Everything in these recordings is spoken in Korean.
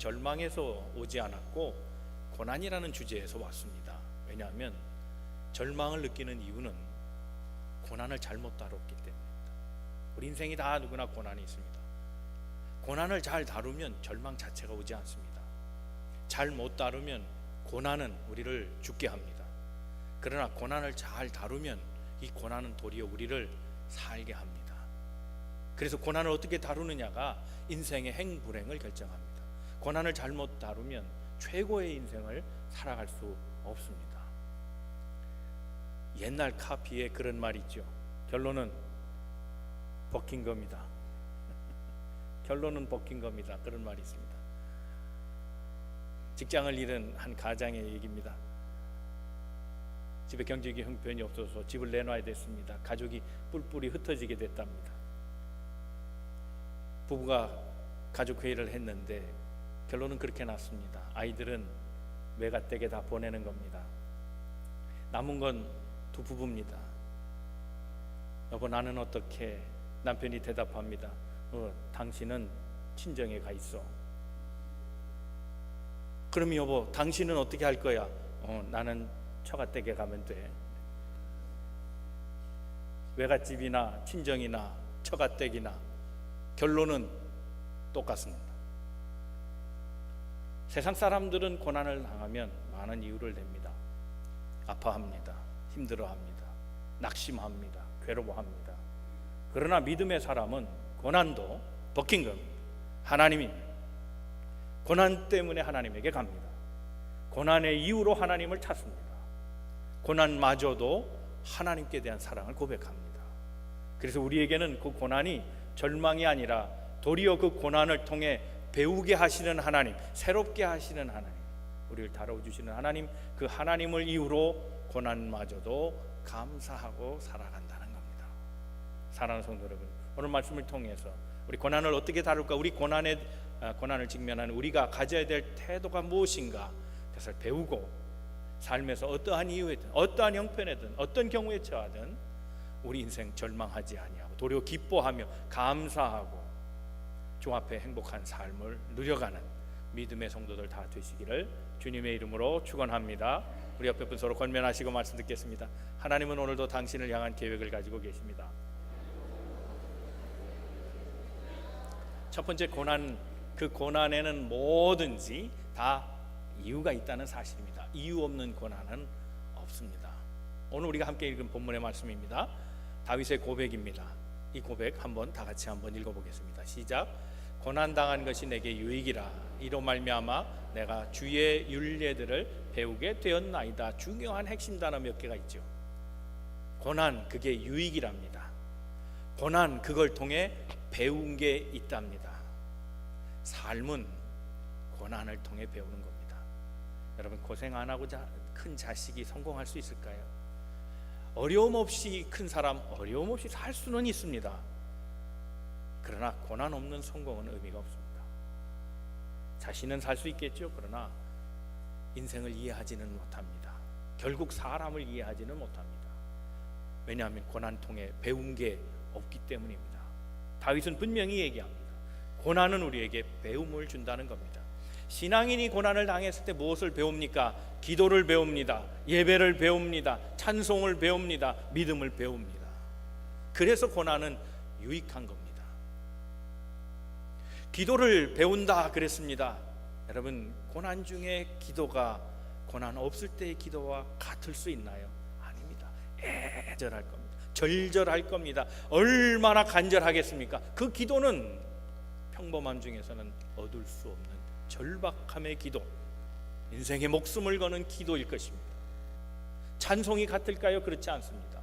절망에서 오지 않았고 고난이라는 주제에서 왔습니다. 왜냐하면 절망을 느끼는 이유는 고난을 잘못 다뤘기 때문입니다. 우리 인생이 다 누구나 고난이 있습니다. 고난을 잘 다루면 절망 자체가 오지 않습니다. 잘 못 다루면 고난은 우리를 죽게 합니다. 그러나 고난을 잘 다루면 이 고난은 도리어 우리를 살게 합니다. 그래서 고난을 어떻게 다루느냐가 인생의 행불행을 결정합니다. 고난을 잘못 다루면 최고의 인생을 살아갈 수 없습니다. 옛날 카피에 그런 말이 있죠. 결론은 벗긴 겁니다. 결론은 벗긴 겁니다. 그런 말이 있습니다. 직장을 잃은 한 가장의 얘기입니다. 집에 경제적인 형편이 없어서 집을 내놔야 됐습니다. 가족이 뿔뿔이 흩어지게 됐답니다. 부부가 가족회의를 했는데 결론은 그렇게 났습니다. 아이들은 외가댁에 다 보내는 겁니다. 남은 건 두 부부입니다. 여보, 나는 어떻게? 남편이 대답합니다. 당신은 친정에 가 있어. 그럼 여보, 당신은 어떻게 할 거야? 나는 처가댁에 가면 돼. 외갓집이나 친정이나 처가댁이나 결론은 똑같습니다. 세상 사람들은 고난을 당하면 많은 이유를 댑니다. 아파합니다. 힘들어합니다. 낙심합니다. 괴로워합니다. 그러나 믿음의 사람은 고난도 벗긴 겁니다. 하나님입니다. 고난 때문에 하나님에게 갑니다. 고난의 이유로 하나님을 찾습니다. 고난마저도 하나님께 대한 사랑을 고백합니다. 그래서 우리에게는 그 고난이 절망이 아니라 도리어 그 고난을 통해 배우게 하시는 하나님, 새롭게 하시는 하나님, 우리를 다뤄주시는 하나님, 그 하나님을 이유로 고난마저도 감사하고 살아간다는 겁니다. 사랑하는 성도 여러분, 오늘 말씀을 통해서 우리 고난을 어떻게 다룰까, 우리 고난을 직면하는 우리가 가져야 될 태도가 무엇인가, 그것을 배우고 삶에서 어떠한 이유에든 어떠한 형편에든 어떤 경우에 처하든 우리 인생 절망하지 아니하고 도리어 기뻐하며 감사하고 주 앞에 행복한 삶을 누려가는 믿음의 성도들 다 되시기를 주님의 이름으로 축원합니다. 우리 옆에 분 서로 권면하시고 말씀 듣겠습니다. 하나님은 오늘도 당신을 향한 계획을 가지고 계십니다. 첫 번째 고난, 그 고난에는 뭐든지 다 이유가 있다는 사실입니다. 이유 없는 고난은 없습니다. 오늘 우리가 함께 읽은 본문의 말씀입니다. 다윗의 고백입니다. 이 고백 한번 다 같이 한번 읽어보겠습니다. 시작. 고난당한 것이 내게 유익이라 이로 말미암아 내가 주의 율례들을 배우게 되었나이다. 중요한 핵심 단어 몇 개가 있죠. 고난, 그게 유익이랍니다. 고난, 그걸 통해 배운 게 있답니다. 삶은 고난을 통해 배우는 겁니다. 여러분, 고생 안 하고 큰 자식이 성공할 수 있을까요? 어려움 없이 큰 사람, 어려움 없이 살 수는 있습니다. 그러나 고난 없는 성공은 의미가 없습니다. 자신은 살 수 있겠죠. 그러나 인생을 이해하지는 못합니다. 결국 사람을 이해하지는 못합니다. 왜냐하면 고난 통해 배운 게 없기 때문입니다. 다윗은 분명히 얘기합니다. 고난은 우리에게 배움을 준다는 겁니다. 신앙인이 고난을 당했을 때 무엇을 배웁니까? 기도를 배웁니다. 예배를 배웁니다. 찬송을 배웁니다. 믿음을 배웁니다. 그래서 고난은 유익한 겁니다. 기도를 배운다 그랬습니다. 여러분, 고난 중에 기도가 고난 없을 때의 기도와 같을 수 있나요? 아닙니다. 애절할 겁니다. 절절할 겁니다. 얼마나 간절하겠습니까? 그 기도는 평범함 중에서는 얻을 수 없는 절박함의 기도, 인생의 목숨을 거는 기도일 것입니다. 찬송이 같을까요? 그렇지 않습니다.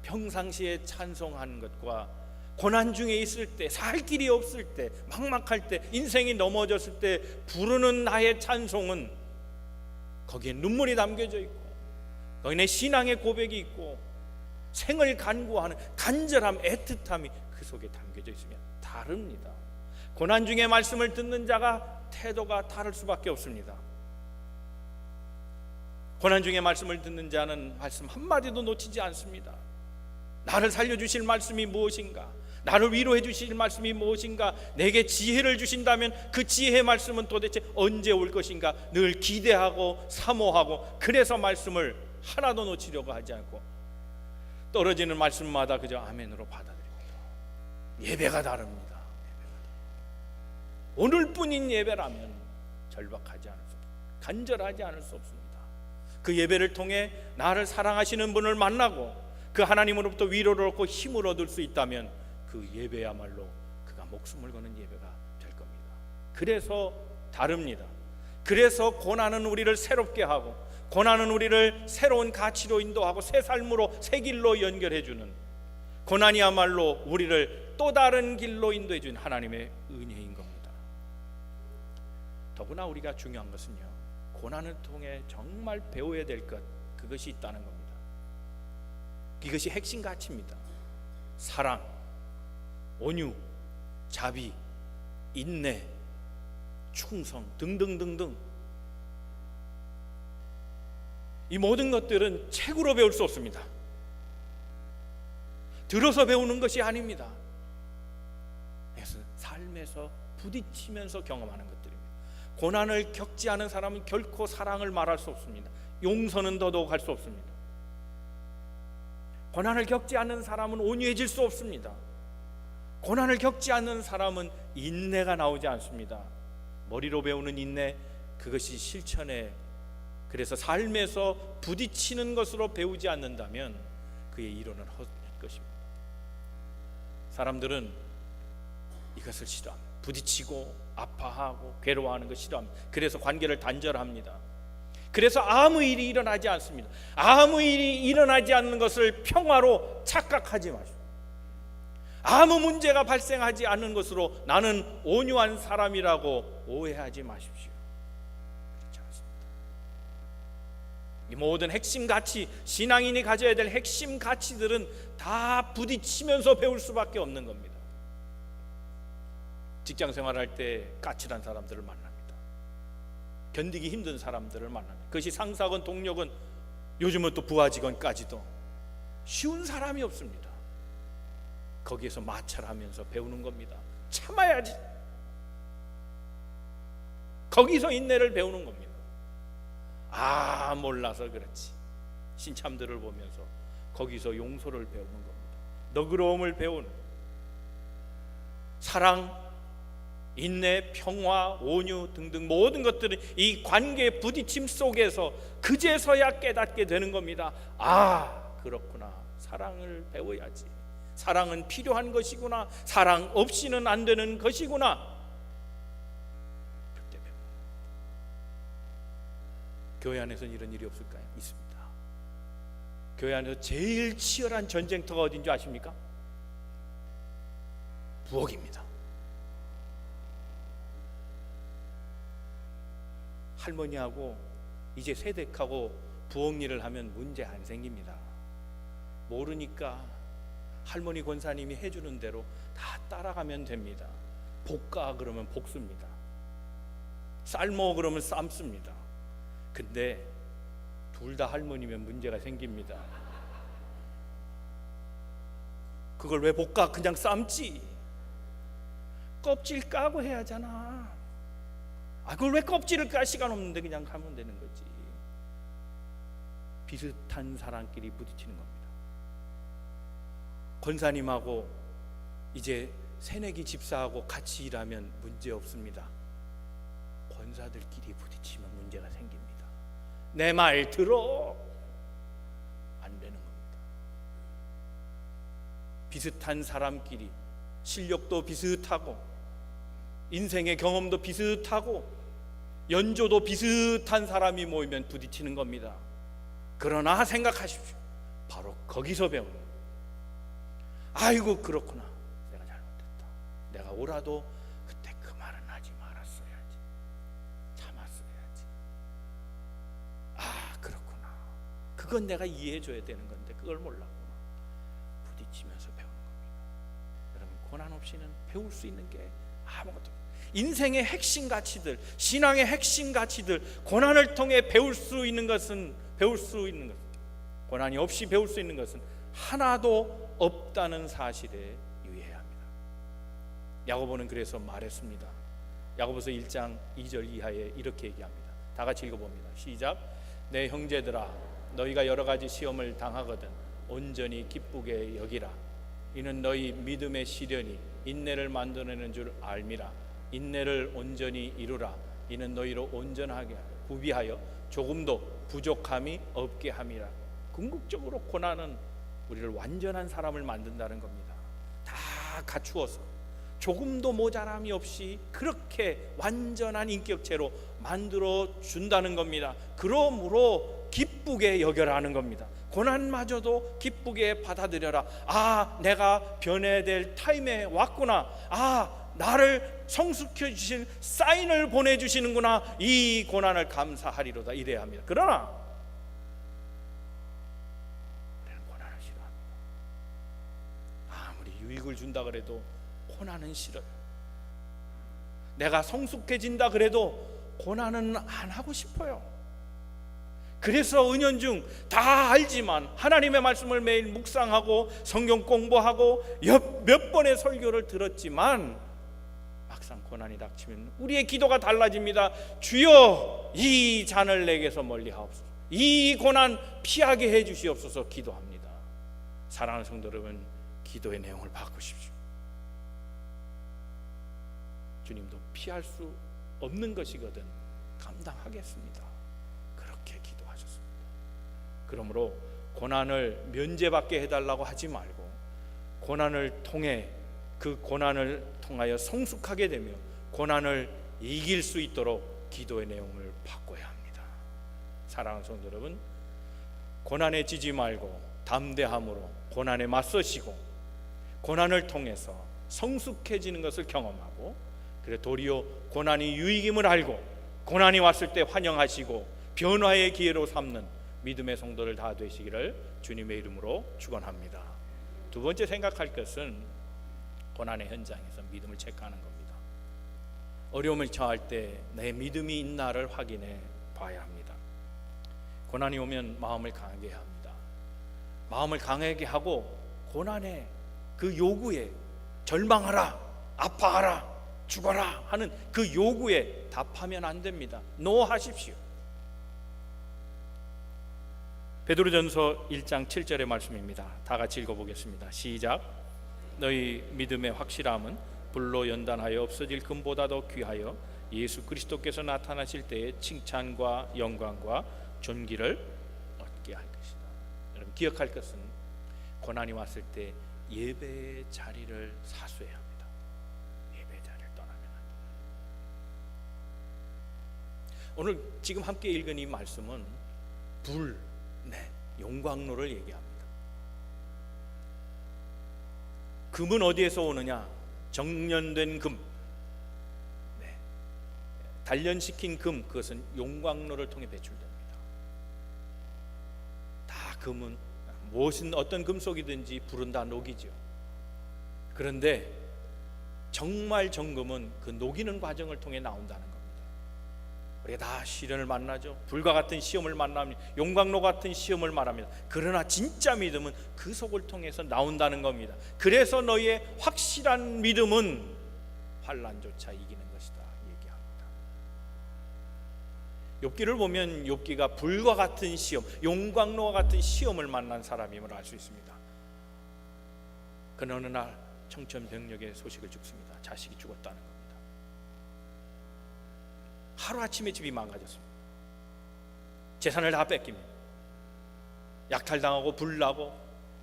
평상시에 찬송하는 것과 고난 중에 있을 때, 살 길이 없을 때, 막막할 때, 인생이 넘어졌을 때 부르는 나의 찬송은 거기에 눈물이 담겨져 있고 거기에 내 신앙의 고백이 있고 생을 간구하는 간절함, 애틋함이 그 속에 담겨져 있으면 다릅니다. 고난 중에 말씀을 듣는 자가 태도가 다를 수밖에 없습니다. 고난 중에 말씀을 듣는 자는 말씀 한마디도 놓치지 않습니다. 나를 살려주실 말씀이 무엇인가? 나를 위로해 주실 말씀이 무엇인가? 내게 지혜를 주신다면 그 지혜의 말씀은 도대체 언제 올 것인가? 늘 기대하고 사모하고, 그래서 말씀을 하나도 놓치려고 하지 않고 떨어지는 말씀마다 그저 아멘으로 받아들입니다. 예배가 다릅니다. 오늘뿐인 예배라면 절박하지 않을 수 없습니다. 간절하지 않을 수 없습니다. 그 예배를 통해 나를 사랑하시는 분을 만나고 그 하나님으로부터 위로를 얻고 힘을 얻을 수 있다면 그 예배야말로 그가 목숨을 거는 예배가 될 겁니다. 그래서 다릅니다. 그래서 고난은 우리를 새롭게 하고, 고난은 우리를 새로운 가치로 인도하고 새 삶으로, 새 길로 연결해 주는, 고난이야말로 우리를 또 다른 길로 인도해 주는 하나님의 은혜인 겁니다. 더구나 우리가 중요한 것은요, 고난을 통해 정말 배워야 될 것, 그것이 있다는 겁니다. 이것이 핵심 가치입니다. 사랑, 온유, 자비, 인내, 충성 등등등등. 이 모든 것들은 책으로 배울 수 없습니다. 들어서 배우는 것이 아닙니다. 그래서 삶에서 부딪히면서 경험하는 것들입니다. 고난을 겪지 않은 사람은 결코 사랑을 말할 수 없습니다. 용서는 더더욱 할 수 없습니다. 고난을 겪지 않는 사람은 온유해질 수 없습니다. 고난을 겪지 않는 사람은 인내가 나오지 않습니다. 머리로 배우는 인내, 그것이 실천에, 그래서 삶에서 부딪히는 것으로 배우지 않는다면 그의 이론은 헛될 것입니다. 사람들은 이것을 싫어합니다. 부딪히고 아파하고 괴로워하는 것 싫어합니다. 그래서 관계를 단절합니다. 그래서 아무 일이 일어나지 않습니다. 아무 일이 일어나지 않는 것을 평화로 착각하지 마십시오. 아무 문제가 발생하지 않는 것으로 나는 온유한 사람이라고 오해하지 마십시오. 그렇지 않습니다. 이 모든 핵심 가치, 신앙인이 가져야 될 핵심 가치들은 다 부딪히면서 배울 수밖에 없는 겁니다. 직장 생활할 때 까칠한 사람들을 만납니다. 견디기 힘든 사람들을 만납니다. 그것이 상사건 동료건, 요즘은 또 부하 직원까지도 쉬운 사람이 없습니다. 거기에서 마찰하면서 배우는 겁니다. 참아야지. 거기서 인내를 배우는 겁니다. 아, 몰라서 그렇지. 신참들을 보면서 거기서 용서를 배우는 겁니다. 너그러움을 배우는, 사랑, 인내, 평화, 온유 등등 모든 것들은 이 관계의 부딪힘 속에서 그제서야 깨닫게 되는 겁니다. 아, 그렇구나. 사랑을 배워야지. 사랑은 필요한 것이구나. 사랑 없이는 안 되는 것이구나. 그때 배워. 교회 안에서는 이런 일이 없을까요? 있습니다. 교회 안에서 제일 치열한 전쟁터가 어딘지 아십니까? 부엌입니다. 할머니하고 이제 세댁하고 부엌 일을 하면 문제 안 생깁니다. 모르니까 할머니 권사님이 해주는 대로 다 따라가면 됩니다. 볶아 그러면 볶습니다. 삶어 그러면 삶습니다. 근데 둘 다 할머니면 문제가 생깁니다. 그걸 왜 볶아? 그냥 삶지. 껍질 까고 해야 하잖아. 그걸 왜 껍질을 깔 시간 없는데 그냥 하면 되는 거지. 비슷한 사람끼리 부딪히는 겁니다. 권사님하고 이제 새내기 집사하고 같이 일하면 문제 없습니다. 권사들끼리 부딪히면 문제가 생깁니다. 내 말 들어. 안 되는 겁니다. 비슷한 사람끼리 실력도 비슷하고 인생의 경험도 비슷하고 연조도 비슷한 사람이 모이면 부딪히는 겁니다. 그러나 생각하십시오. 바로 거기서 배우는 거예요. 아이고 그렇구나. 내가 잘못했다. 내가 오라도 그때 그 말은 하지 말았어야지. 참았어야지. 아 그렇구나. 그건 내가 이해해줘야 되는 건데 그걸 몰랐구나. 부딪히면서 배우는 겁니다. 여러분 고난 없이는 배울 수 있는 게 아무것도 없어요. 인생의 핵심 가치들, 신앙의 핵심 가치들, 고난을 통해 배울 수 있는 것은 고난이 없이 배울 수 있는 것은 하나도 없다는 사실에 유의해야 합니다. 야고보는 그래서 말했습니다. 야고보서 1장 2절 이하에 이렇게 얘기합니다. 다 같이 읽어봅니다. 시작. 내 형제들아, 너희가 여러 가지 시험을 당하거든 온전히 기쁘게 여기라. 이는 너희 믿음의 시련이 인내를 만들어내는 줄 알미라. 인내를 온전히 이루라. 이는 너희로 온전하게 구비하여 조금도 부족함이 없게 함이라. 궁극적으로 고난은 우리를 완전한 사람을 만든다는 겁니다. 다 갖추어서 조금도 모자람이 없이 그렇게 완전한 인격체로 만들어 준다는 겁니다. 그러므로 기쁘게 여겨라 하는 겁니다. 고난마저도 기쁘게 받아들여라. 아, 내가 변해야 타임에 왔구나. 아, 나를 성숙해 주신 사인을 보내주시는구나. 이 고난을 감사하리로다. 이래야 합니다. 그러나 우리는 고난을 싫어합니다. 아무리 유익을 준다 그래도 고난은 싫어요. 내가 성숙해진다 그래도 고난은 안 하고 싶어요. 그래서 은연중 다 알지만 하나님의 말씀을 매일 묵상하고 성경 공부하고 몇 번의 설교를 들었지만 막상 고난이 닥치면 우리의 기도가 달라집니다. 주여, 이 잔을 내게서 멀리하옵소서. 이 고난 피하게 해주시옵소서 기도합니다. 사랑하는 성도 여러분, 기도의 내용을 바꾸십시오. 주님도 피할 수 없는 것이거든 감당하겠습니다. 그렇게 기도하셨습니다. 그러므로 고난을 면제받게 해달라고 하지 말고 고난을 통해 그 고난을 통하여 성숙하게 되며 고난을 이길 수 있도록 기도의 내용을 바꿔야 합니다. 사랑하는 성도 여러분, 고난에 지지 말고 담대함으로 고난에 맞서시고 고난을 통해서 성숙해지는 것을 경험하고, 그래 도리어 고난이 유익임을 알고 고난이 왔을 때 환영하시고 변화의 기회로 삼는 믿음의 성도들 다 되시기를 주님의 이름으로 축원합니다. 두 번째 생각할 것은 고난의 현장에서 믿음을 체크하는 겁니다. 어려움을 처할 때 내 믿음이 있나를 확인해 봐야 합니다. 고난이 오면 마음을 강하게 합니다. 마음을 강하게 하고 고난의 그 요구에 절망하라, 아파하라, 죽어라 하는 그 요구에 답하면 안 됩니다. 노하십시오. 베드로전서 1장 7절의 말씀입니다. 다 같이 읽어보겠습니다. 시작. 너희 믿음의 확실함은 불로 연단하여 없어질 금보다 더 귀하여 예수 그리스도께서 나타나실 때에 칭찬과 영광과 존귀를 얻게 할 것이다. 여러분 기억할 것은 고난이 왔을 때 예배의 자리를 사수해야 합니다. 예배의 자리를 떠나면 안 됩니다. 오늘 지금 함께 읽은 이 말씀은 불, 용광로를 얘기합니다. 금은 어디에서 오느냐? 정련된 금, 단련시킨 금, 그것은 용광로를 통해 배출됩니다. 다 금은 무엇은 어떤 금속이든지 불은 다 녹이죠. 그런데 정말 정금은 그 녹이는 과정을 통해 나온다는 겁니다. 우리가 다 시련을 만나죠. 불과 같은 시험을 만납니다. 용광로 같은 시험을 말합니다. 그러나 진짜 믿음은 그 속을 통해서 나온다는 겁니다. 그래서 너희의 확실한 믿음은 환난조차 이기는 것이다 얘기합니다. 욥기를 보면 욥기가 불과 같은 시험, 용광로와 같은 시험을 만난 사람임을 알 수 있습니다. 그는 어느 날 청천벽력의 소식을 듣습니다. 자식이 죽었다는 겁니다. 하루아침에 집이 망가졌습니다. 재산을 다 뺏깁니다. 약탈당하고 불나고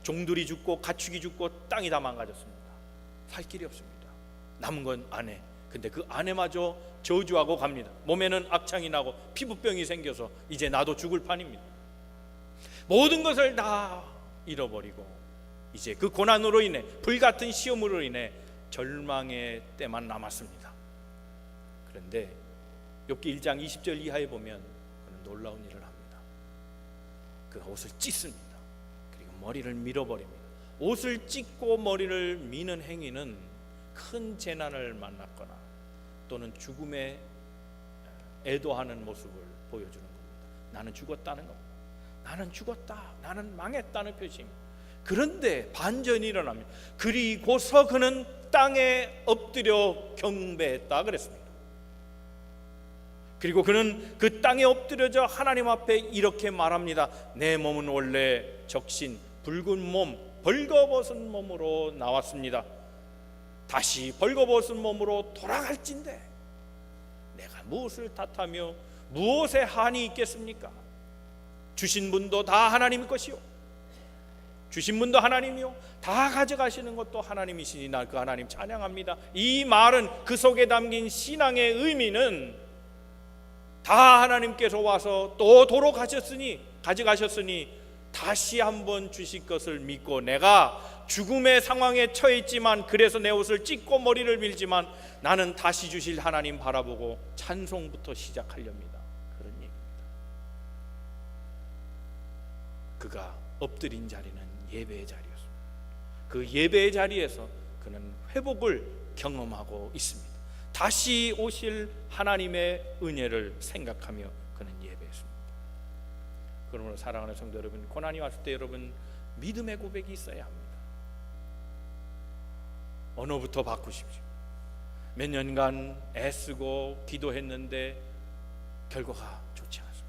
종들이 죽고 가축이 죽고 땅이 다 망가졌습니다. 살 길이 없습니다. 남은 건 아내. 근데 그 아내마저 저주하고 갑니다. 몸에는 악창이 나고 피부병이 생겨서 이제 나도 죽을 판입니다. 모든 것을 다 잃어버리고 이제 그 고난으로 인해, 불같은 시험으로 인해 절망의 때만 남았습니다. 그런데 욥기 1장 20절 이하에 보면 그는 놀라운 일을 합니다. 그 옷을 찢습니다. 그리고 머리를 밀어버립니다. 옷을 찢고 머리를 미는 행위는 큰 재난을 만났거나 또는 죽음에 애도하는 모습을 보여주는 겁니다. 나는 죽었다는 겁니다. 나는 죽었다, 나는 망했다는 표시입니다. 그런데 반전이 일어납니다. 그리고서 그는 땅에 엎드려 경배했다 그랬습니다. 그리고 그는 그 땅에 엎드려져 하나님 앞에 이렇게 말합니다. 내 몸은 원래 적신 붉은 몸 벌거벗은 몸으로 나왔습니다. 다시 벌거벗은 몸으로 돌아갈진대 내가 무엇을 탓하며 무엇에 한이 있겠습니까? 주신 분도 다 하나님 것이요, 주신 분도 하나님이요, 다 가져가시는 것도 하나님이시니 나 그 하나님 찬양합니다. 이 말은, 그 속에 담긴 신앙의 의미는 다 하나님께서 와서 또 도로 가져가셨으니 다시 한번 주실 것을 믿고, 내가 죽음의 상황에 처해 있지만, 그래서 내 옷을 찢고 머리를 밀지만 나는 다시 주실 하나님 바라보고 찬송부터 시작하렵니다. 그런 얘기입니다. 그가 엎드린 자리는 예배의 자리였습니다. 그 예배의 자리에서 그는 회복을 경험하고 있습니다. 다시 오실 하나님의 은혜를 생각하며 그는 예배했습니다. 그러므로 사랑하는 성도 여러분, 고난이 왔을 때 여러분 믿음의 고백이 있어야 합니다. 언어부터 바꾸십시오. 몇 년간 애쓰고 기도했는데 결과가 좋지 않습니다.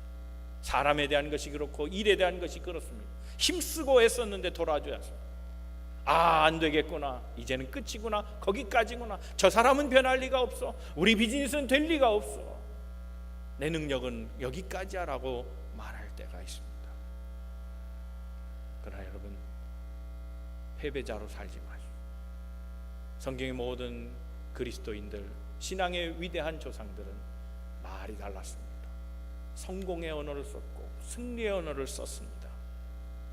사람에 대한 것이 그렇고 일에 대한 것이 그렇습니다. 힘쓰고 애썼는데 돌아와줘야 합니다. 안 되겠구나, 이제는 끝이구나, 거기까지구나, 저 사람은 변할 리가 없어, 우리 비즈니스는 될 리가 없어, 내 능력은 여기까지야 라고 말할 때가 있습니다. 그러나 여러분, 패배자로 살지 마십시오. 성경의 모든 그리스도인들, 신앙의 위대한 조상들은 말이 달랐습니다. 성공의 언어를 썼고 승리의 언어를 썼습니다.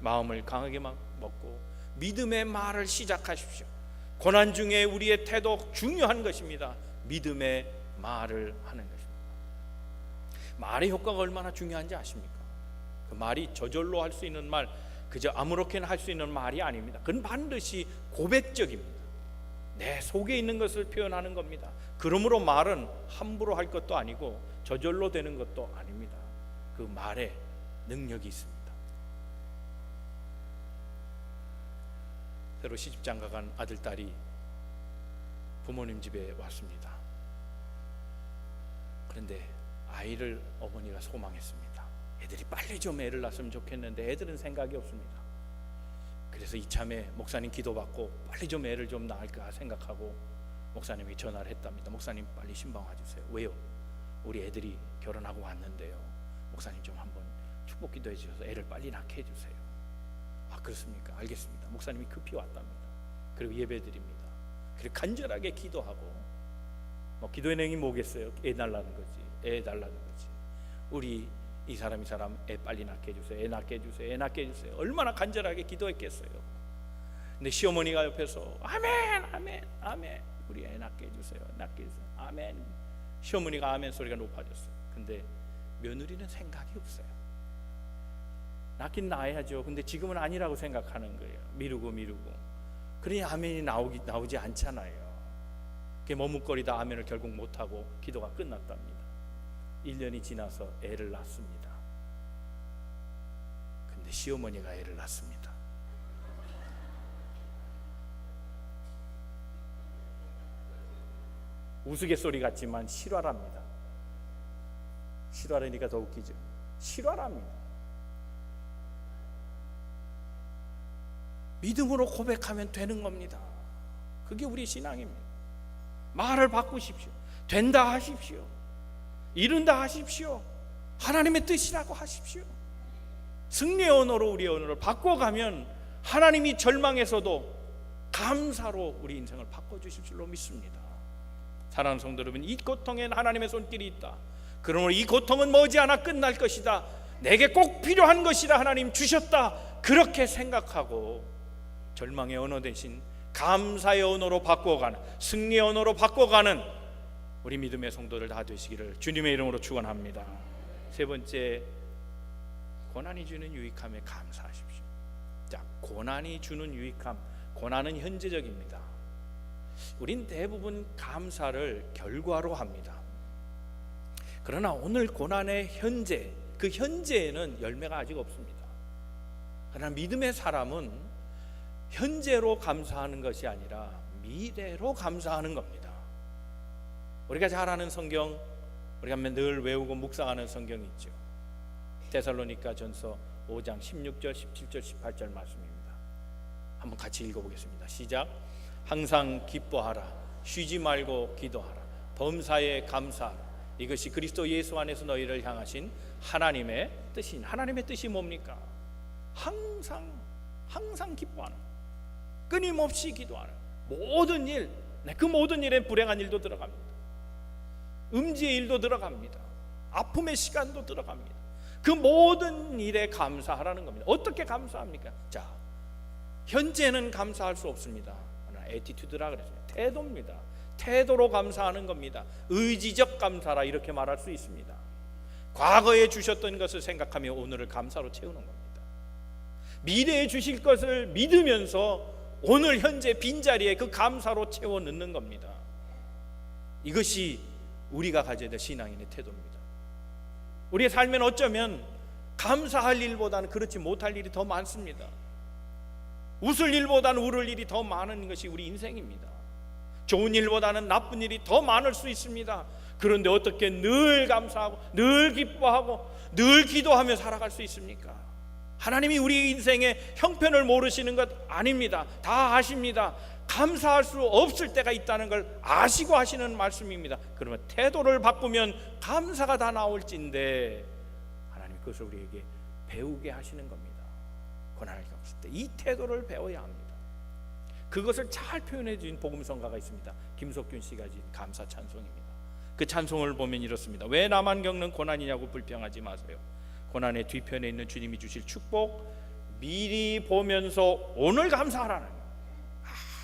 마음을 강하게 먹고 믿음의 말을 시작하십시오. 고난 중에 우리의 태도 중요한 것입니다. 믿음의 말을 하는 것입니다. 말의 효과가 얼마나 중요한지 아십니까? 그 말이 저절로 할 수 있는 말, 그저 아무렇게나 할 수 있는 말이 아닙니다. 그건 반드시 고백적입니다. 내 속에 있는 것을 표현하는 겁니다. 그러므로 말은 함부로 할 것도 아니고 저절로 되는 것도 아닙니다. 그 말에 능력이 있습니다. 새로 시집장가 간 아들, 딸이 부모님 집에 왔습니다. 그런데 아이를 어머니가 소망했습니다. 애들이 빨리 좀 애를 낳았으면 좋겠는데 애들은 생각이 없습니다. 그래서 이참에 목사님 기도받고 빨리 좀 애를 좀 낳을까 생각하고 목사님이 전화를 했답니다. 목사님 빨리 신방 와주세요. 왜요? 우리 애들이 결혼하고 왔는데요, 목사님 좀 한번 축복 기도해 주셔서 애를 빨리 낳게 해주세요. 아, 그렇습니까? 알겠습니다. 목사님이 급히 왔답니다. 그리고 예배드립니다. 그리고 간절하게 기도하고, 기도의 내용이 뭐겠어요? 애 달라는 거지, 애 달라는 거지. 우리 이 사람 애 빨리 낳게 해주세요, 애 낳게 해주세요, 애 낳게 해주세요. 얼마나 간절하게 기도했겠어요. 근데 시어머니가 옆에서 아멘 아멘 아멘, 우리 애 낳게 해주세요, 낳게 해주세요, 아멘. 시어머니가 아멘 소리가 높아졌어요. 근데 며느리는 생각이 없어요. 낳긴 낳아야죠. 근데 지금은 아니라고 생각하는 거예요. 미루고 그러니 아멘이 나오지 않잖아요. 그게 머뭇거리다 아멘을 결국 못하고 기도가 끝났답니다. 1년이 지나서 애를 낳습니다. 근데 시어머니가 애를 낳습니다. 우스갯소리 같지만 실화랍니다. 실화라니까 더 웃기죠. 실화랍니다. 믿음으로 고백하면 되는 겁니다. 그게 우리 신앙입니다. 말을 바꾸십시오. 된다 하십시오. 이룬다 하십시오. 하나님의 뜻이라고 하십시오. 승리의 언어로 우리의 언어를 바꿔가면 하나님이 절망에서도 감사로 우리 인생을 바꿔주실 줄로 믿습니다. 사랑하는 성도 여러분, 이 고통엔 하나님의 손길이 있다. 그러므로 이 고통은 머지않아 끝날 것이다. 내게 꼭 필요한 것이다. 하나님 주셨다. 그렇게 생각하고 절망의 언어 대신 감사의 언어로 바꿔가는, 승리의 언어로 바꿔가는 우리 믿음의 성도들 다 되시기를 주님의 이름으로 축원합니다. 세 번째, 고난이 주는 유익함에 감사하십시오. 자, 고난이 주는 유익함, 고난은 현재적입니다. 우린 대부분 감사를 결과로 합니다. 그러나 오늘 고난의 현재, 그 현재에는 열매가 아직 없습니다. 그러나 믿음의 사람은 현재로 감사하는 것이 아니라 미래로 감사하는 겁니다. 우리가 잘 아는 성경, 우리가 늘 외우고 묵상하는 성경이 있죠. 데살로니가전서 5장 16절, 17절, 18절 말씀입니다. 한번 같이 읽어보겠습니다. 시작. 항상 기뻐하라, 쉬지 말고 기도하라, 범사에 감사하라. 이것이 그리스도 예수 안에서 너희를 향하신 하나님의 뜻인. 하나님의 뜻이 뭡니까? 항상 기뻐하는, 끊임없이 기도하는 모든 일. 그 모든 일에 불행한 일도 들어갑니다. 음지의 일도 들어갑니다. 아픔의 시간도 들어갑니다. 그 모든 일에 감사하라는 겁니다. 어떻게 감사합니까? 자, 현재는 감사할 수 없습니다. 애티튜드라 그랬어요. 태도입니다. 태도로 감사하는 겁니다. 의지적 감사라 이렇게 말할 수 있습니다. 과거에 주셨던 것을 생각하며 오늘을 감사로 채우는 겁니다. 미래에 주실 것을 믿으면서 오늘 현재 빈자리에 그 감사로 채워 넣는 겁니다. 이것이 우리가 가져야 될 신앙인의 태도입니다. 우리의 삶엔 어쩌면 감사할 일보다는 그렇지 못할 일이 더 많습니다. 웃을 일보다는 울을 일이 더 많은 것이 우리 인생입니다. 좋은 일보다는 나쁜 일이 더 많을 수 있습니다. 그런데 어떻게 늘 감사하고 늘 기뻐하고 늘 기도하며 살아갈 수 있습니까? 하나님이 우리 인생의 형편을 모르시는 것 아닙니다. 다 아십니다. 감사할 수 없을 때가 있다는 걸 아시고 하시는 말씀입니다. 그러면 태도를 바꾸면 감사가 다 나올진데 하나님 그것을 우리에게 배우게 하시는 겁니다. 고난을 겪을 때 이 태도를 배워야 합니다. 그것을 잘 표현해 주신 복음성가가 있습니다. 김석균 씨가 지은 감사 찬송입니다. 그 찬송을 보면 이렇습니다. 왜 나만 겪는 고난이냐고 불평하지 마세요. 고난의 뒤편에 있는 주님이 주실 축복 미리 보면서 오늘 감사하라는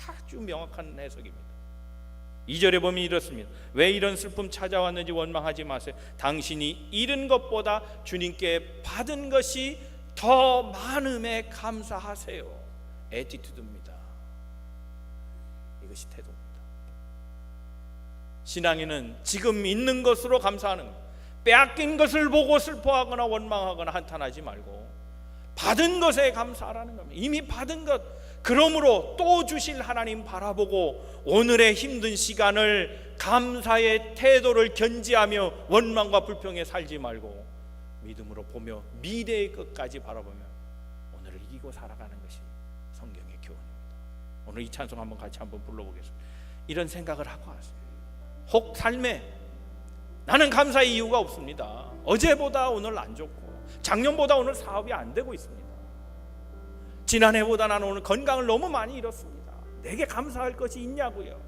아주 명확한 해석입니다. 2절에 보면 이렇습니다. 왜 이런 슬픔 찾아왔는지 원망하지 마세요. 당신이 잃은 것보다 주님께 받은 것이 더 많음에 감사하세요. 애티튜드입니다. 이것이 태도입니다. 신앙인은 지금 있는 것으로 감사하는 것, 빼앗긴 것을 보고 슬퍼하거나 원망하거나 한탄하지 말고 받은 것에 감사하라는 겁니다. 이미 받은 것, 그러므로 또 주실 하나님 바라보고 오늘의 힘든 시간을 감사의 태도를 견지하며 원망과 불평에 살지 말고 믿음으로 보며 미래의 끝까지 바라보며 오늘을 이기고 살아가는 것이 성경의 교훈입니다. 오늘 이 찬송 한번 같이 한번 불러보겠습니다. 이런 생각을 하고 왔어요. 혹 삶에 나는 감사의 이유가 없습니다. 어제보다 오늘 안 좋고 작년보다 오늘 사업이 안 되고 있습니다. 지난해보다 나는 오늘 건강을 너무 많이 잃었습니다. 내게 감사할 것이 있냐고요.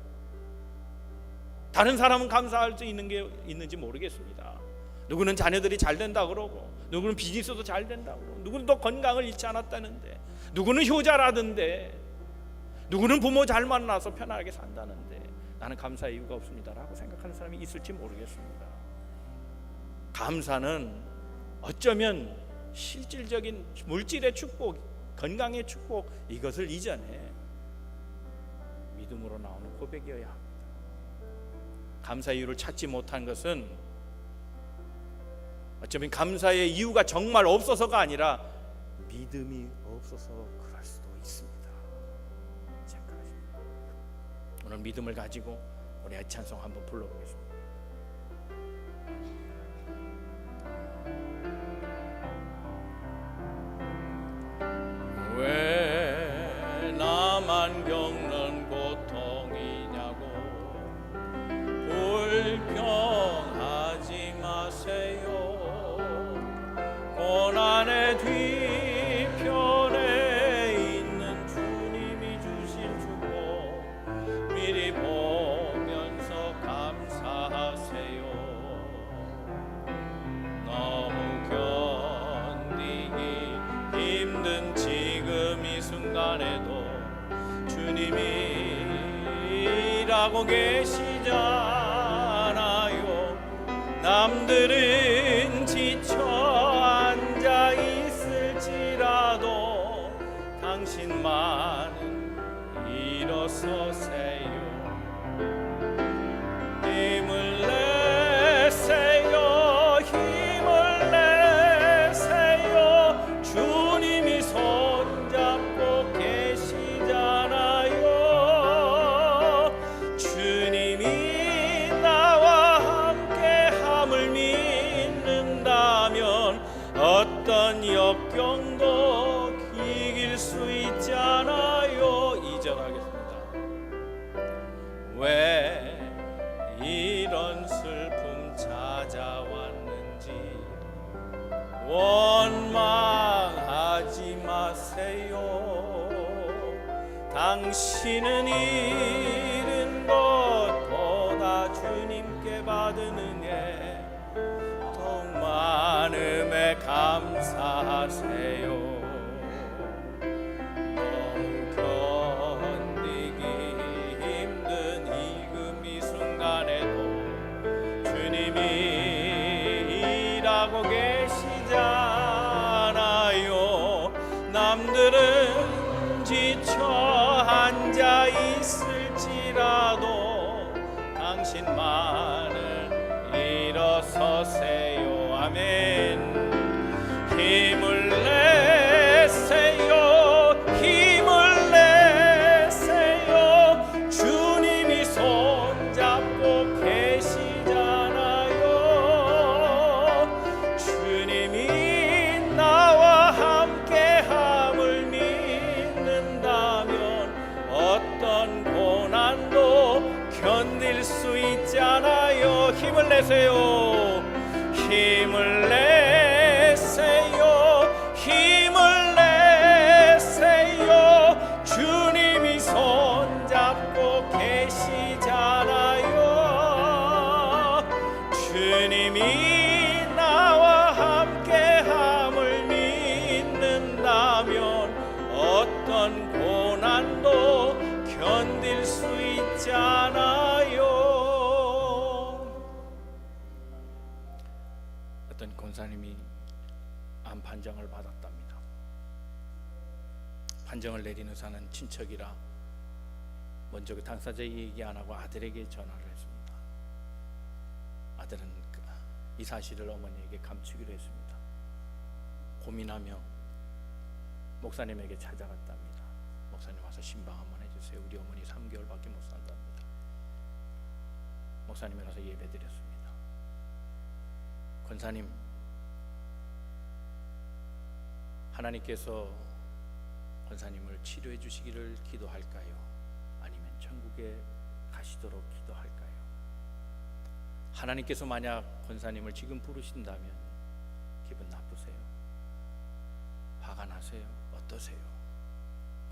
다른 사람은 감사할 수 있는 게 있는지 모르겠습니다. 누구는 자녀들이 잘 된다 그러고, 누구는 비즈니스도 잘 된다고, 누구는 또 건강을 잃지 않았다는데, 누구는 효자라던데, 누구는 부모 잘 만나서 편하게 산다는데 나는 감사의 이유가 없습니다라고 생각하는 사람이 있을지 모르겠습니다. 감사는 어쩌면 실질적인 물질의 축복, 건강의 축복, 이것을 이전에 믿음으로 나오는 고백이어야 합니다. 감사의 이유를 찾지 못한 것은 어쩌면 감사의 이유가 정말 없어서가 아니라 믿음이 없어서 그럴 수도 있습니다. 생각하십니다. 오늘 믿음을 가지고 우리 찬송 한번 불러보겠습니다. 왜 나만 겪는 고통이냐고 불평하지 마세요. 고난의 뒤편에 있는 주님이 주실 축복 미리 보면서 감사하세요. 너무 견디기 힘든 지금 이 순간에도 주님이 일하고 계시잖아요. 남들은 지쳐 앉아 있을지라도 당신만은 일어서세요. 힘을 내세요. 힘을 내세요. 주님이 손잡고 계시잖아요. 어떤 역경도 이길 수 있잖아요. 2절 하겠습니다. 왜 이런 슬픔 찾아왔는지 원망하지 마세요. 당신은 잃은 것보다 주님께 받은 은혜 더욱 많음에 감사하세요. 너무 견디기 힘든 이 순간에도 주님이 일하고 계시잖아요. 남들은 지쳐 앉아 있을지라도 당신만은 일어서세요. 아멘. 힘을 내세요. 힘을 내세요. 주님이 손잡고 계시잖아요. 주님이 나와 함께함을 믿는다면 어떤 고난도 견딜 수 있잖아요. 힘을 내세요. 힘을 내세요. 힘을 내세요. 주님이 손잡고 계시잖아요. 주님이 나와 함께함을 믿는다면 어떤 고난도 견딜 수 있잖아요. 어떤 권사님이 암 판정을 받았답니다. 판정을 내리는 사는 친척이라 먼저 그 당사자에게 얘기 안 하고 아들에게 전화를 했습니다. 아들은 이 사실을 어머니에게 감추기로 했습니다. 고민하며 목사님에게 찾아갔답니다. 목사님 와서 신방 한번 해주세요. 우리 어머니 3개월밖에 못 산답니다. 목사님이 와서 예배드렸습니다. 권사님, 하나님께서 권사님을 치료해 주시기를 기도할까요? 아니면 천국에 가시도록 기도할까요? 하나님께서 만약 권사님을 지금 부르신다면 기분 나쁘세요? 화가 나세요? 어떠세요?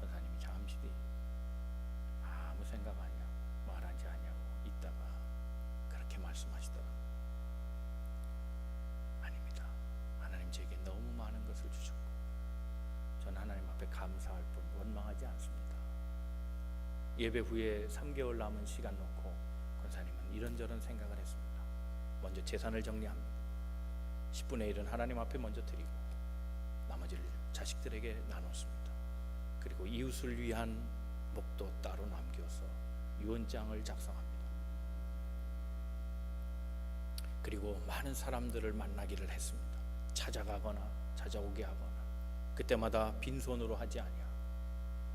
권사님이 잠시 뒤 아무 생각 아니야 말하지 않냐고 있다가 그렇게 말씀하시더라고요. 아닙니다. 하나님 제게 너무 많은 것을 주셨고 전 하나님 앞에 감사할 뿐 원망하지 않습니다. 예배 후에 3개월 남은 시간 놓고 권사님은 이런저런 생각을 했습니다. 먼저 재산을 정리합니다. 10분의 1은 하나님 앞에 먼저 드리고 나머지를 자식들에게 나눴습니다. 그리고 이웃을 위한 목도 따로 남겨서 유언장을 작성합니다. 그리고 많은 사람들을 만나기를 했습니다. 찾아가거나 찾아오게 하거나 그때마다 빈손으로 하지 아니하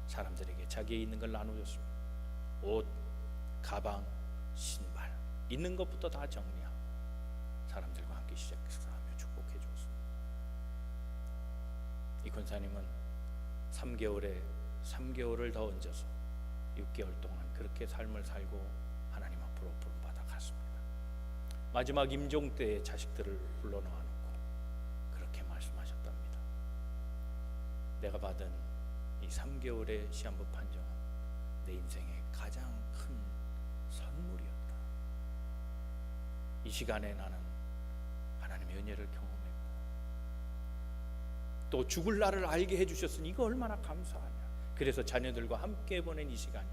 사람들에게 자기에 있는 걸 나눠줬습니다. 옷, 가방, 신발 있는 것부터 다 정리하고 사람들과 함께 식사하며 축복해 주었습니다. 이 권사님은 3개월을 더 얹어서 6개월 동안 그렇게 삶을 살고 하나님 앞으로 부름받아 갔습니다. 마지막 임종 때에 자식들을 불러놓고 그렇게 말씀하셨답니다. 내가 받은 이 3개월의 시한부 판정은 내 인생의 가장 큰 선물이었다. 이 시간에 나는 하나님의 은혜를 경험했고 또 죽을 날을 알게 해주셨으니 이거 얼마나 감사하냐. 그래서 자녀들과 함께 보낸 이 시간이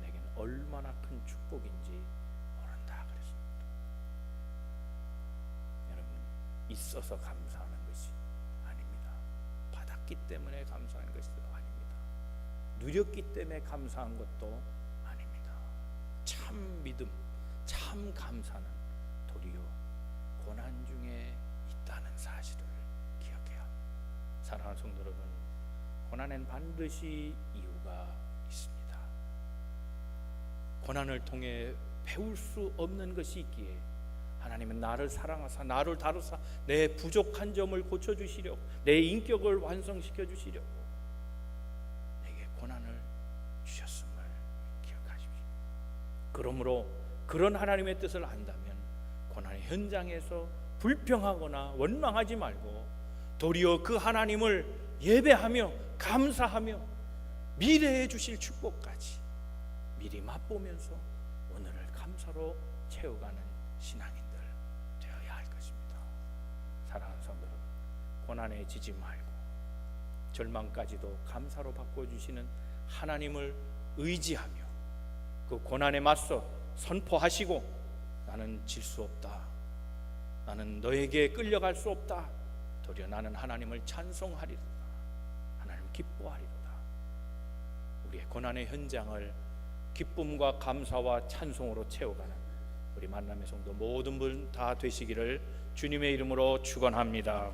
내게는 얼마나 큰 축복인지 모른다 그랬습니다. 여러분, 있어서 감사하는 것이 아닙니다. 받았기 때문에 감사하는 것이 아닙니다. 누렸기 때문에 감사한 것도 아닙니다. 참 믿음, 참 감사는 도리어 고난 중에 있다는 사실을 기억해야 합니다. 사랑하는 성도 여러분, 고난엔 반드시 이유가 있습니다. 고난을 통해 배울 수 없는 것이 있기에 하나님은 나를 사랑하사 나를 다루사 내 부족한 점을 고쳐주시려고 내 인격을 완성시켜 주시려고 내게 고난을 주셨음을 기억하십시오. 그러므로 그런 하나님의 뜻을 안다면 고난의 현장에서 불평하거나 원망하지 말고 도리어 그 하나님을 예배하며 감사하며 미래에 주실 축복까지 미리 맛보면서 오늘을 감사로 채워가는 신앙인들 되어야 할 것입니다. 사랑하는 성도 여러분, 고난에 지지 말고 절망까지도 감사로 바꿔주시는 하나님을 의지하며 그 고난에 맞서 선포하시고 나는 질 수 없다, 나는 너에게 끌려갈 수 없다, 도리어 나는 하나님을 찬송하리로다, 하나님 기뻐하리로다. 우리의 고난의 현장을 기쁨과 감사와 찬송으로 채워가는 우리 만남의 성도 모든 분 다 되시기를 주님의 이름으로 축원합니다.